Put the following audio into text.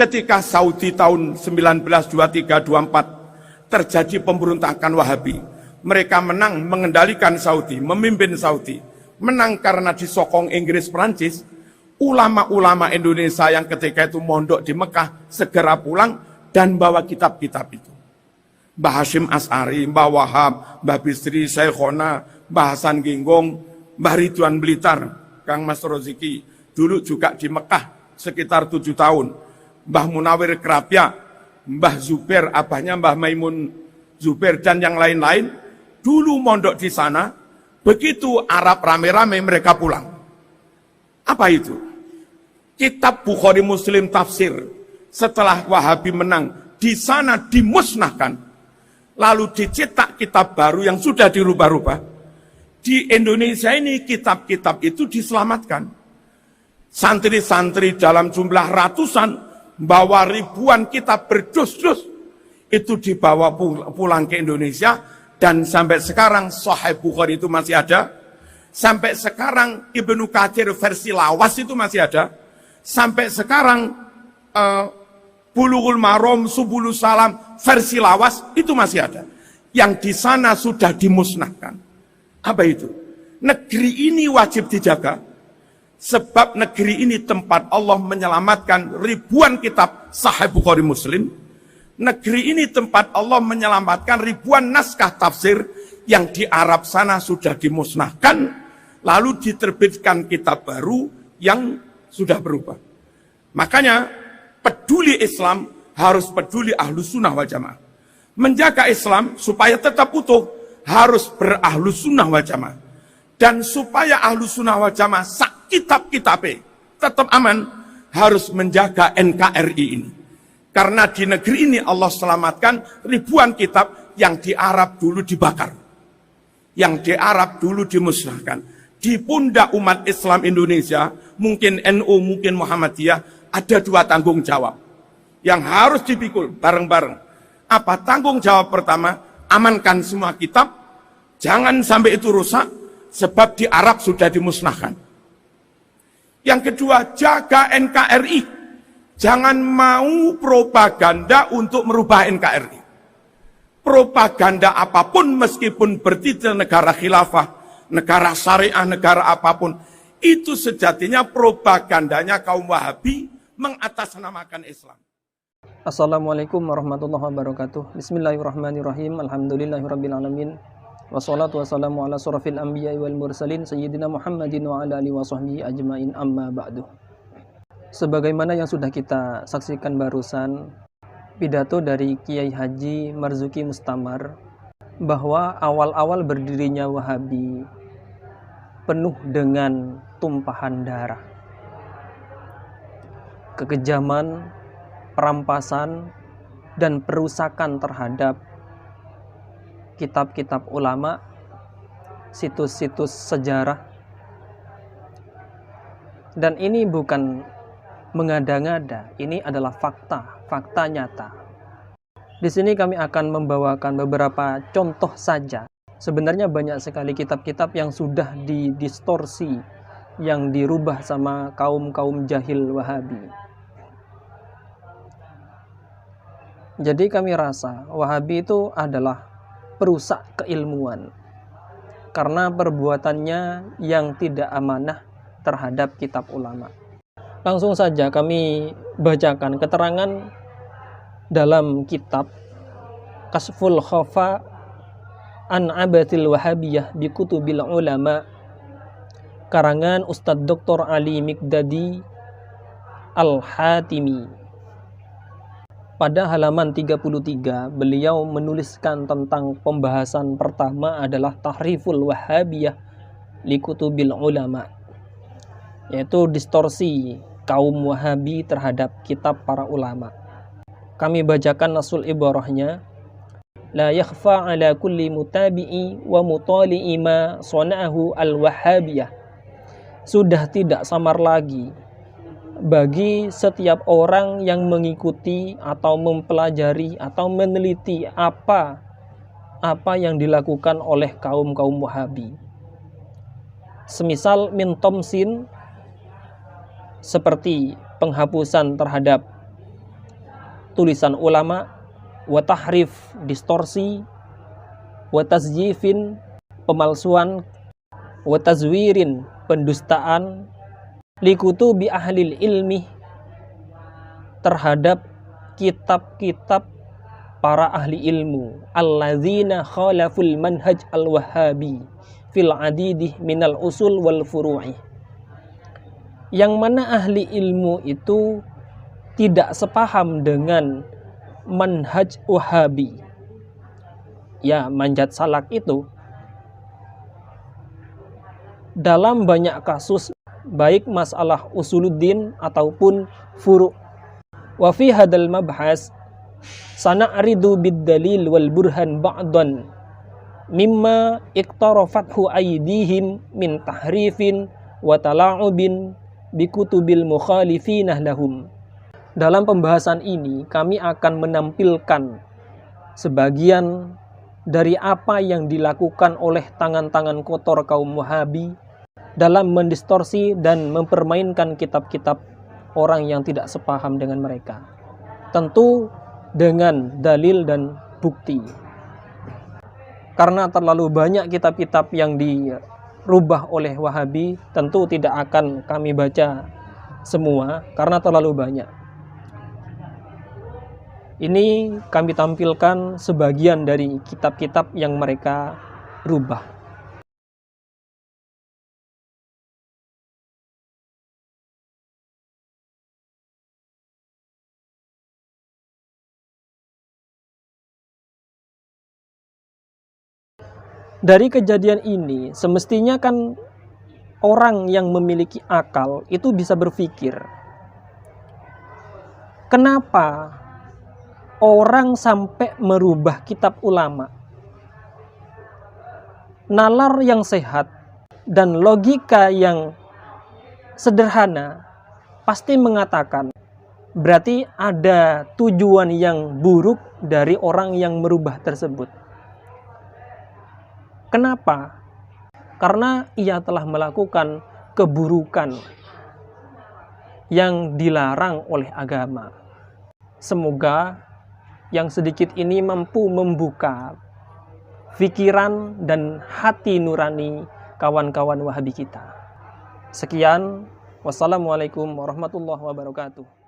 Ketika Saudi tahun 1923-24 terjadi pemberontakan Wahabi, mereka menang mengendalikan Saudi, memimpin Saudi. Menang karena disokong Inggris Perancis. Ulama-ulama Indonesia yang ketika itu mondok di Mekah segera pulang dan bawa kitab-kitab itu. Mbah Hashim As'ari, Mbah Wahab, Mbah Bisri, Syekhona, Mbah Hasan Ginggong, Mbah Ridwan Blitar, Kang Mas Roziki, dulu juga di Mekah sekitar 7 tahun. Mbah Munawir Kerapia, Mbah Zubair, abahnya Mbah Maimun Zubair, dan yang lain-lain, dulu mondok di sana. Begitu Arab rame-rame mereka pulang. Apa itu? Kitab Bukhari Muslim tafsir setelah Wahabi menang di sana dimusnahkan, lalu dicetak kitab baru yang sudah dirubah-rubah. Di Indonesia ini kitab-kitab itu diselamatkan. Santri-santri dalam jumlah ratusan bawa ribuan kitab berdus-dus itu dibawa pulang ke Indonesia, dan sampai sekarang Sahih Bukhari itu masih ada. Sampai sekarang Ibnu Katsir versi lawas itu masih ada. Sampai sekarang Bulughul Maram, Subulus Salam versi lawas itu masih ada. Yang di sana sudah dimusnahkan. Apa itu? Negeri ini wajib dijaga. Sebab negeri ini tempat Allah menyelamatkan ribuan kitab Sahih Bukhari Muslim. Negeri ini tempat Allah menyelamatkan ribuan naskah tafsir yang di Arab sana sudah dimusnahkan, lalu diterbitkan kitab baru yang sudah berubah. Makanya peduli Islam harus peduli Ahlus Sunnah wal Jamaah. Menjaga Islam supaya tetap utuh harus berahlus sunnah wal Jamaah. Dan supaya Ahlus Sunnah wal Jamaah sak kitab-kitabnya tetap aman, harus menjaga NKRI ini. Karena di negeri ini Allah selamatkan ribuan kitab yang di Arab dulu dibakar, yang di Arab dulu dimusnahkan. Di pundak umat Islam Indonesia, mungkin NU, mungkin Muhammadiyah, ada 2 tanggung jawab yang harus dipikul bareng-bareng. Apa tanggung jawab pertama? Amankan semua kitab, jangan sampai itu rusak, sebab di Arab sudah dimusnahkan. Yang kedua, jaga NKRI. Jangan mau propaganda untuk merubah NKRI. Propaganda apapun, meskipun bertitel negara khilafah, negara syariah, negara apapun, itu sejatinya propagandanya kaum Wahabi mengatasnamakan Islam. Assalamualaikum warahmatullahi wabarakatuh. Bismillahirrahmanirrahim. Alhamdulillahirrabbilalamin. Wassalatu wassalamu ala surafil anbiya wal mursalin Sayyidina Muhammadin wa ala alihi wa sahbihi ajmain, amma ba'du. Sebagaimana yang sudah kita saksikan barusan, pidato dari Kiai Haji Marzuki Mustamar, bahwa awal-awal berdirinya Wahabi penuh dengan tumpahan darah, kekejaman, perampasan, dan perusakan terhadap kitab-kitab ulama, situs-situs sejarah. Dan ini bukan mengada-ngada, ini adalah fakta nyata. Di sini kami akan membawakan beberapa contoh saja. Sebenarnya banyak sekali kitab-kitab yang sudah didistorsi, yang dirubah sama kaum-kaum jahil Wahabi. Jadi kami rasa Wahabi itu adalah perusak keilmuan karena perbuatannya yang tidak amanah terhadap kitab ulama. Langsung saja kami bacakan keterangan dalam kitab Kasful Khafa an Abatil Wahabiyah bi Kutubil Ulama, karangan Ustadz Dr. Ali Mikdadi Al-Hatimi. Pada halaman 33, beliau menuliskan tentang pembahasan pertama adalah Tahriful Wahabiyah li Kutubil Ulama, yaitu distorsi kaum Wahabi terhadap kitab para ulama. Kami bacakan nasul ibarahnya. La yakhfa ala kulli mutabi'i wa mutali'i ma sana'ahu al-Wahabiyah. Sudah tidak samar lagi bagi setiap orang yang mengikuti atau mempelajari atau meneliti apa yang dilakukan oleh kaum-kaum Wahabi. Semisal min tomsin, seperti penghapusan terhadap tulisan ulama, wa tahrif, distorsi, wa tasjifin, pemalsuan, wa tazwirin, pendustaan, likutubi ahlil ilmi, terhadap kitab-kitab para ahli ilmu, alladzina khalaful manhaj al-wahhabi fil adidih minal usul wal furu'i, yang mana ahli ilmu itu tidak sepaham dengan manhaj wahabi. Ya, manhaj salak itu dalam banyak kasus, baik masalah usuluddin ataupun furu'. Wa fi hadal mabhas sana'ridu bid-dalil wal burhan ba'dan mimma iqtarafathu aydihim min tahrifin wa tala'ubin bikutubil mukhalifinah lahum. Dalam pembahasan ini kami akan menampilkan sebagian dari apa yang dilakukan oleh tangan-tangan kotor kaum Wahabi dalam mendistorsi dan mempermainkan kitab-kitab orang yang tidak sepaham dengan mereka. Tentu dengan dalil dan bukti. Karena terlalu banyak kitab-kitab yang dirubah oleh Wahabi, tentu tidak akan kami baca semua karena terlalu banyak. Ini kami tampilkan sebagian dari kitab-kitab yang mereka rubah. Dari kejadian ini, semestinya kan orang yang memiliki akal itu bisa berpikir, kenapa orang sampai merubah kitab ulama? Nalar yang sehat dan logika yang sederhana pasti mengatakan berarti ada tujuan yang buruk dari orang yang merubah tersebut. Kenapa? Karena ia telah melakukan keburukan yang dilarang oleh agama. Semoga yang sedikit ini mampu membuka pikiran dan hati nurani kawan-kawan Wahabi kita. Sekian, wassalamualaikum warahmatullahi wabarakatuh.